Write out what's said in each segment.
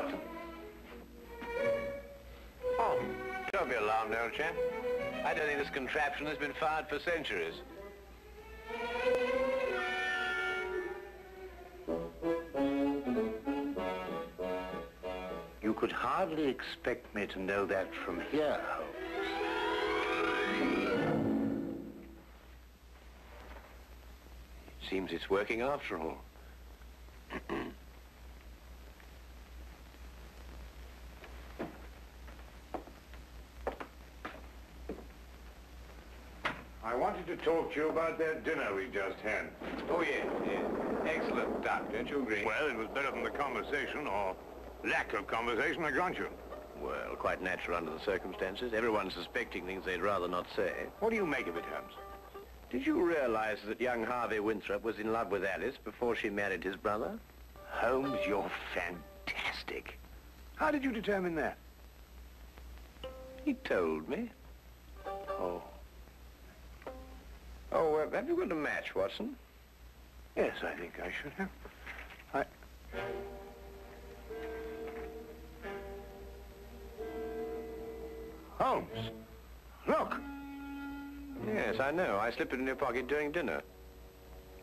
Watson. Oh, don't be alarmed, old chap. I don't think this contraption has been fired for centuries. You could hardly expect me to know that from here, Holmes. Seems it's working after all. I wanted to talk to you about that dinner we just had. Oh, yes, yes. Excellent, Doc. Don't you agree? Well, it was better than the conversation, or lack of conversation, I grant you. Well, quite natural under the circumstances. Everyone's suspecting things they'd rather not say. What do you make of it, Holmes? Did you realize that young Harvey Winthrop was in love with Alice before she married his brother? Holmes, you're fantastic. How did you determine that? He told me. Oh. Oh, have you got a match, Watson? Yes, I think I should have. Holmes, look. Yes, I know. I slipped it in your pocket during dinner.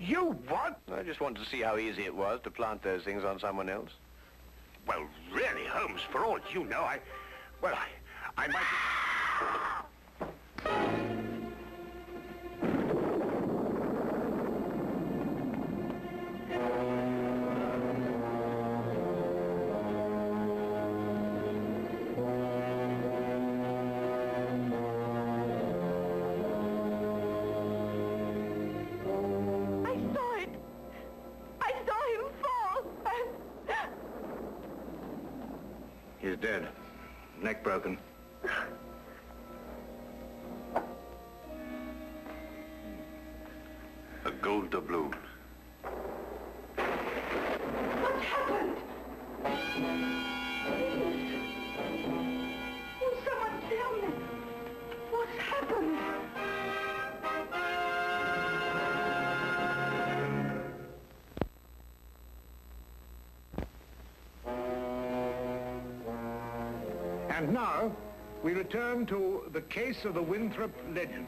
You what? I just wanted to see how easy it was to plant those things on someone else. Well, really, Holmes, for all you know, I might... He's dead. Neck broken. A gold doubloon. What's happened? Oh, someone tell me. What's happened? And now, we return to the case of the Winthrop legend.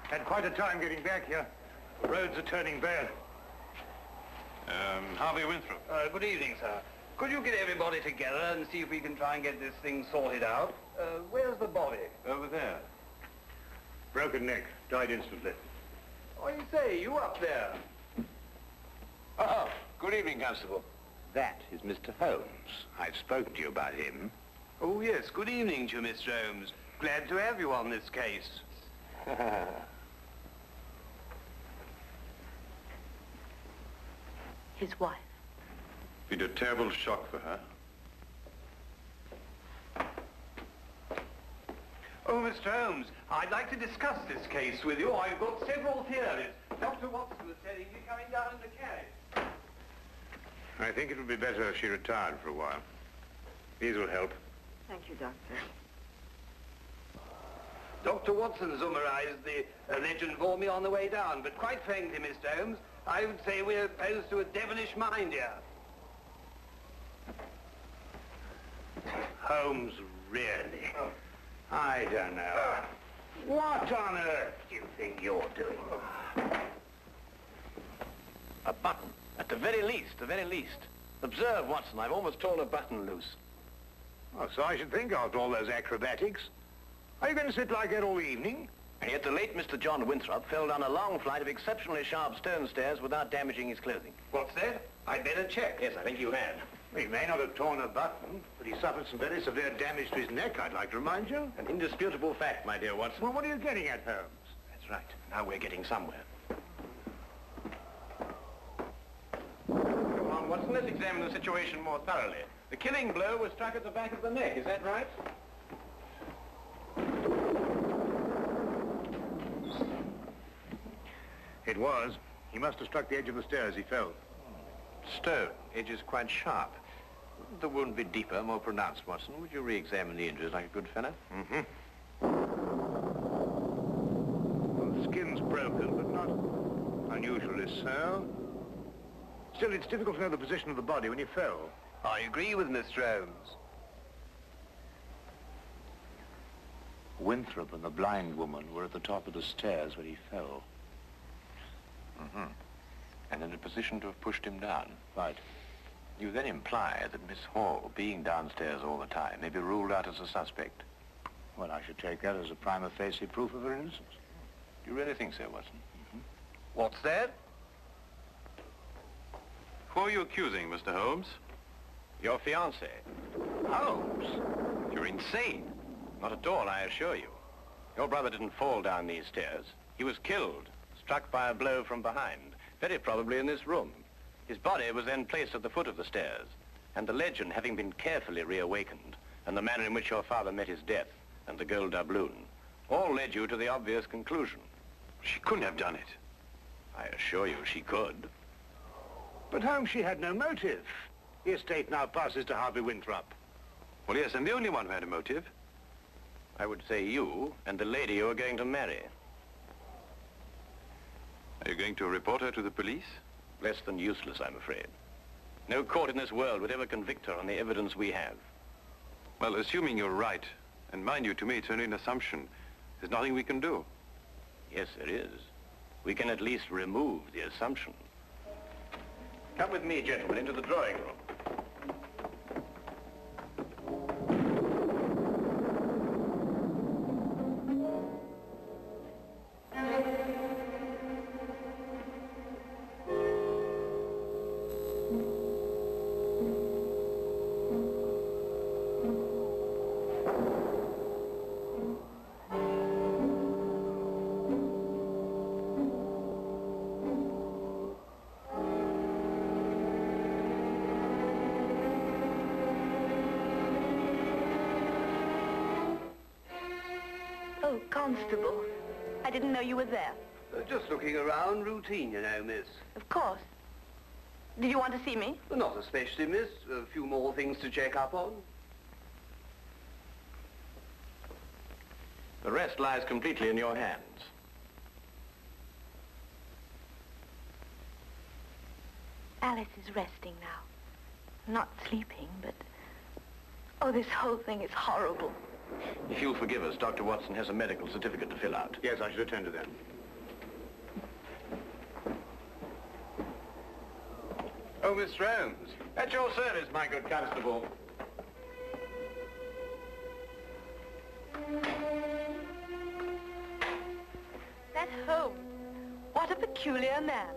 Had quite a time getting back here. The roads are turning bad. Harvey Winthrop. Good evening, sir. Could you get everybody together and see if we can try and get this thing sorted out? Where's the body? Over there. Broken neck, died instantly. What do you say? You up there? Oh, good evening, Constable. That is Mr. Holmes. I've spoken to you about him. Oh, yes. Good evening to you, Mr. Holmes. Glad to have you on this case. His wife. Been a terrible shock for her. Oh, Mr. Holmes, I'd like to discuss this case with you. I've got several theories. Dr. Watson was telling me coming down in the carriage. I think it would be better if she retired for a while. These will help. Thank you, Doctor. Dr. Watson summarized the legend for me on the way down, but quite frankly, Mr. Holmes, I would say we're opposed to a devilish mind here. Holmes, really? I don't know. What on earth do you think you're doing? A button. At the very least, the very least. Observe, Watson, I've almost torn a button loose. Oh, so I should think after all those acrobatics. Are you going to sit like that all the evening? And yet the late Mr. John Winthrop fell down a long flight of exceptionally sharp stone stairs without damaging his clothing. What's that? I'd better check. Yes, I think you had. He may not have torn a button, but he suffered some very severe damage to his neck, I'd like to remind you. An indisputable fact, my dear Watson. Well, what are you getting at, Holmes? That's right. Now we're getting somewhere. Come on, Watson, let's examine the situation more thoroughly. The killing blow was struck at the back of the neck, is that right? It was. He must have struck the edge of the stairs. He fell. Stone. Edge is quite sharp. Wouldn't the wound be deeper, more pronounced, Watson? Would you re-examine the injuries like a good fellow? Mm-hmm. broken, but not unusually so. Still, it's difficult to know the position of the body when he fell. I agree with Mr. Holmes. Winthrop and the blind woman were at the top of the stairs when he fell. Mm-hmm. And in a position to have pushed him down. Right. You then imply that Miss Hall, being downstairs all the time, may be ruled out as a suspect. Well, I should take that as a prima facie proof of her innocence. Do you really think so, Watson? Mm-hmm. What's that? Who are you accusing, Mr. Holmes? Your fiancé. Holmes? You're insane. Not at all, I assure you. Your brother didn't fall down these stairs. He was killed, struck by a blow from behind, very probably in this room. His body was then placed at the foot of the stairs, and the legend having been carefully reawakened, and the manner in which your father met his death, and the gold doubloon, all led you to the obvious conclusion. She couldn't have done it. I assure you she could. But Holmes, she had no motive. The estate now passes to Harvey Winthrop. Well, yes, I'm the only one who had a motive. I would say you and the lady you are going to marry. Are you going to report her to the police? Less than useless, I'm afraid. No court in this world would ever convict her on the evidence we have. Well, assuming you're right, and mind you, to me, it's only an assumption. There's nothing we can do. Yes, there is. We can at least remove the assumption. Come with me, gentlemen, into the drawing room. Oh, Constable. I didn't know you were there. Just looking around, routine, you know, miss. Of course. Did you want to see me? Well, not especially, miss. A few more things to check up on. The rest lies completely in your hands. Alice is resting now. Not sleeping, but... Oh, this whole thing is horrible. If you'll forgive us, Dr. Watson has a medical certificate to fill out. Yes, I should attend to that. Oh, Mr. Holmes. At your service, my good constable. That Holmes. What a peculiar man.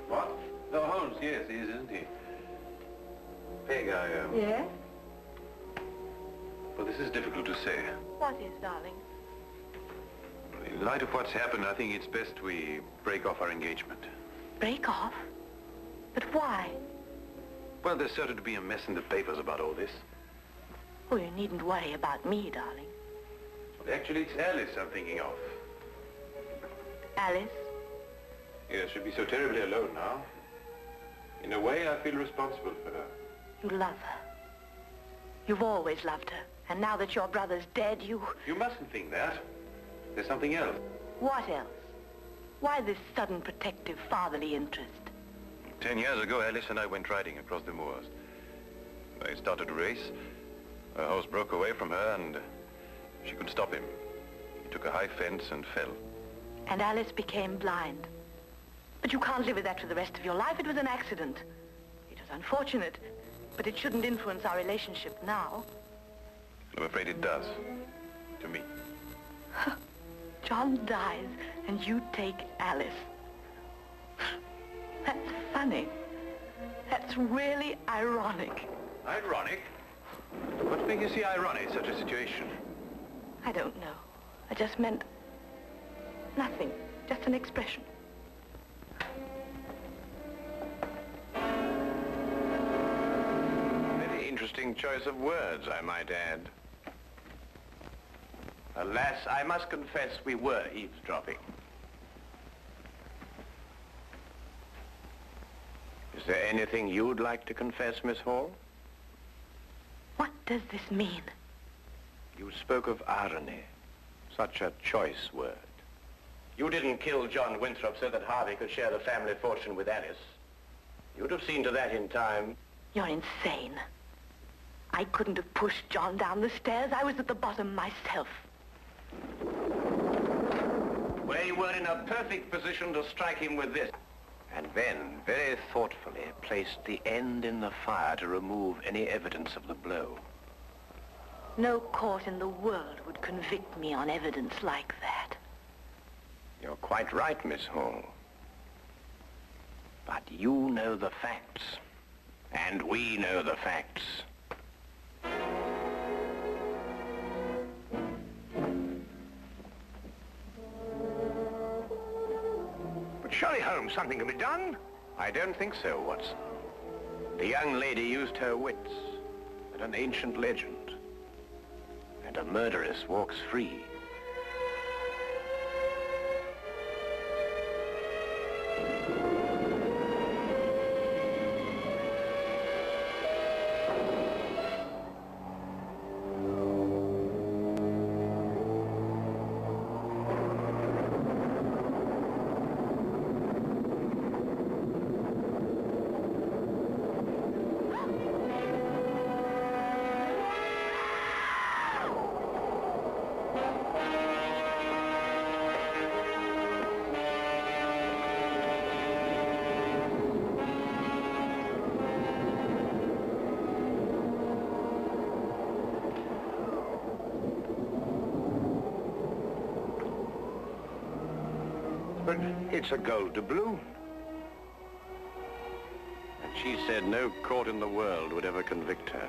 What? Oh, Holmes, yes, he is, isn't he? Peg, Yes? Well, this is difficult to say. What is, darling? In light of what's happened, I think it's best we break off our engagement. Break off? But why? Well, there's certain to be a mess in the papers about all this. Oh, you needn't worry about me, darling. Well, actually, it's Alice I'm thinking of. Alice? Yes, she'll be so terribly alone now. In a way, I feel responsible for her. You love her. You've always loved her. And now that your brother's dead, you... You mustn't think that. There's something else. What else? Why this sudden protective fatherly interest? 10 years ago, Alice and I went riding across the moors. I started a race. Her horse broke away from her and she couldn't stop him. He took a high fence and fell. And Alice became blind. But you can't live with that for the rest of your life. It was an accident. It was unfortunate, but it shouldn't influence our relationship now. I'm afraid it does. To me. John dies and you take Alice. That's funny. That's really ironic. Ironic? What makes you see ironic in such a situation? I don't know. I just meant nothing. Just an expression. Very interesting choice of words, I might add. Alas, I must confess we were eavesdropping. Is there anything you'd like to confess, Miss Hall? What does this mean? You spoke of irony. Such a choice word. You didn't kill John Winthrop so that Harvey could share the family fortune with Alice. You'd have seen to that in time. You're insane. I couldn't have pushed John down the stairs. I was at the bottom myself. Well, you were in a perfect position to strike him with this. And then, very thoughtfully, placed the end in the fire to remove any evidence of the blow. No court in the world would convict me on evidence like that. You're quite right, Miss Hall. But you know the facts. And we know the facts. But surely, Holmes, something can be done. I don't think so, Watson. The young lady used her wits and an ancient legend. And a murderess walks free. But it's a gold doubloon. And she said no court in the world would ever convict her.